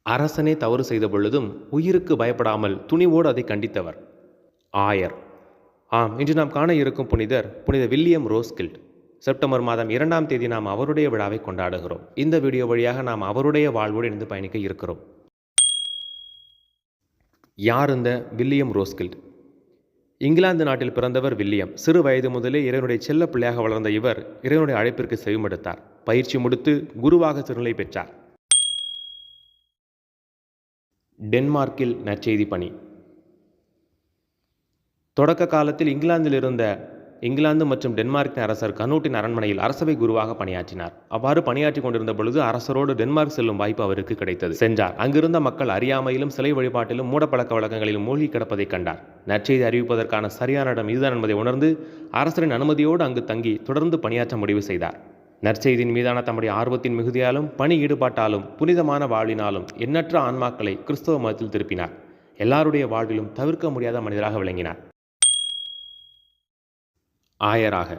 அரசனே தவறு செய்த பொழுதும் உயிருக்கு பயப்படாமல் துணிவோடு அதை கண்டித்தவர் ஆயர். ஆம், இன்று நாம் காண இருக்கும் புனித வில்லியம் ரோஸ்கில்ட். செப்டம்பர் மாதம் 2ஆம் தேதி நாம் அவருடைய விழாவை கொண்டாடுகிறோம். இந்த வீடியோ வழியாக நாம் அவருடைய வாழ்வோடு இணைந்து பயணிக்க இருக்கிறோம். யார் இந்த வில்லியம் ரோஸ்கில்ட்? இங்கிலாந்து நாட்டில் பிறந்தவர் வில்லியம். சிறு வயது முதலே இறைவனுடைய செல்ல பிள்ளையாக வளர்ந்த இவர் இறைவனுடைய அழைப்பிற்கு செவிமடுத்தார். பயிற்சி முடித்து குருவாக திருநிலை பெற்றார். டென்மார்க்கில் நற்செய்தி பணி. தொடக்க காலத்தில் இங்கிலாந்தில் இருந்த இங்கிலாந்து மற்றும் டென்மார்க்கின் அரசர் கனூட்டின் அரண்மனையில் அரசவை குருவாக பணியாற்றினார். அவ்வாறு பணியாற்றி கொண்டிருந்த பொழுது அரசரோடு டென்மார்க் செல்லும் வாய்ப்பு அவருக்கு கிடைத்தது. சென்றார். அங்கிருந்த மக்கள் அறியாமையிலும் சிலை வழிபாட்டிலும் மூடப்பழக்க வழக்கங்களிலும் மூழ்கி கிடப்பதை கண்டார். நற்செய்தி அறிவிப்பதற்கான சரியான இடம் இதுதான் என்பதை உணர்ந்து அரசரின் அனுமதியோடு அங்கு தங்கி தொடர்ந்து பணியாற்ற முடிவு செய்தார். நற்செய்தியின் மீதான தம்முடைய ஆர்வத்தின் மிகுதியாலும் பணி ஈடுபாட்டாலும் புனிதமான வாழ்வினாலும் எண்ணற்ற ஆன்மாக்களை கிறிஸ்தவ மதத்தில் திருப்பினார். எல்லாருடைய வாழ்விலும் தவிர்க்க முடியாத மனிதராக விளங்கினார். ஆயராக.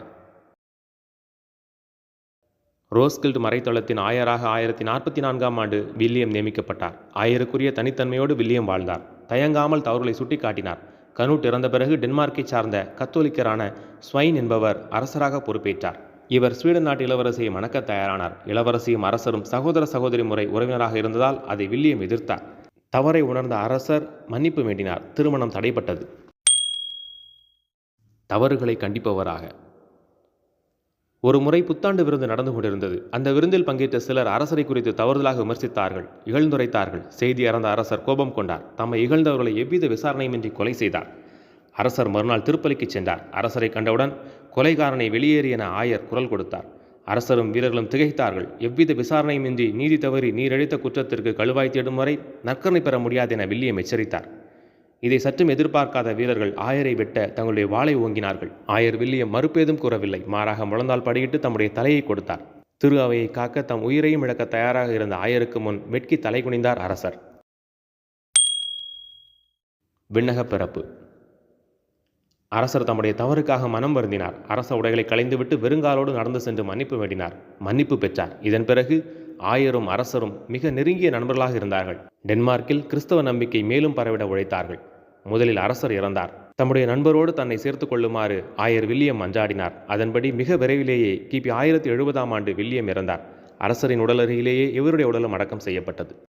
ரோஸ்கில்ட் மறைத்தளத்தின் ஆயராக 1044ஆம் ஆண்டு வில்லியம் நியமிக்கப்பட்டார். ஆயருக்குரிய தனித்தன்மையோடு வில்லியம் வாழ்ந்தார். தயங்காமல் தவறுகளை சுட்டிக்காட்டினார். கனூட் இறந்த பிறகு டென்மார்க்கை சார்ந்த கத்தோலிக்கரான ஸ்வைன் என்பவர் அரசராக பொறுப்பேற்றார். இவர் ஸ்வீடன் நாட்டு இளவரசியை மணக்க தயாரானார். இளவரசியும் அரசரும் சகோதர சகோதரி முறை உறவினராக இருந்ததால் அதை வில்லியம் எதிர்த்தார். தவறை உணர்ந்த அரசர் மன்னிப்பு வேண்டினார். திருமணம் தடைப்பட்டது. தவறுகளை கண்டிப்பவராக. ஒரு முறை புத்தாண்டு விருந்து நடந்து கொண்டிருந்தது. அந்த விருந்தில் பங்கேற்ற சிலர் அரசரை குறித்து தவறுதலாக விமர்சித்தார்கள், இகழ்ந்துரைத்தார்கள். செய்தி அறிந்த அரசர் கோபம் கொண்டார். தம்மை இகழ்ந்தவர்களை எவ்வித விசாரணையுமின்றி கொலை செய்தார். அரசர் மறுநாள் திருப்பலிக்கு சென்றார். அரசரை கண்டவுடன் கொலைகாரனை வெளியேறு என ஆயர் குரல் கொடுத்தார். அரசரும் வீரர்களும் திகைத்தார்கள். எவ்வித விசாரணையுமின்றி நீதி தவறி நீரழித்த குற்றத்திற்கு கழுவாய் தேடும் வரை நற்கரணை பெற முடியாது என வில்லியம் எச்சரித்தார். இதை சற்றும் எதிர்பார்க்காத வீரர்கள் ஆயரை வெட்ட தங்களுடைய வாளை ஓங்கினார்கள். ஆயர் வில்லியம் மறுப்பேதும் கூறவில்லை. மாறாக முழந்தால் படியிட்டு தம்முடைய தலையை கொடுத்தார். திரு அவையை காக்க தம் உயிரையும் இழக்க தயாராக இருந்த ஆயருக்கு முன் வெட்கி தலை குனிந்தார் அரசர். விண்ணக பிறப்பு. அரசர் தம்முடைய தவறுக்காக மனம் வருந்தினார். அரச உடைகளை களைந்துவிட்டு வெறுங்காலோடு நடந்து சென்று மன்னிப்பு வேண்டினார். மன்னிப்பு பெற்றார். இதன் பிறகு ஆயரும் அரசரும் மிக நெருங்கிய நண்பர்களாக இருந்தார்கள். டென்மார்க்கில் கிறிஸ்தவ நம்பிக்கை மேலும் பரவிட உழைத்தார்கள். முதலில் அரசர் இறந்தார். தம்முடைய நண்பரோடு தன்னை சேர்த்து கொள்ளுமாறு ஆயர் வில்லியம் மன்றாடினார். அதன்படி மிக விரைவிலேயே கிபி 1070ஆம் ஆண்டு வில்லியம் இறந்தார். அரசரின் உடல் அருகிலேயே இவருடைய உடலும் அடக்கம் செய்யப்பட்டது.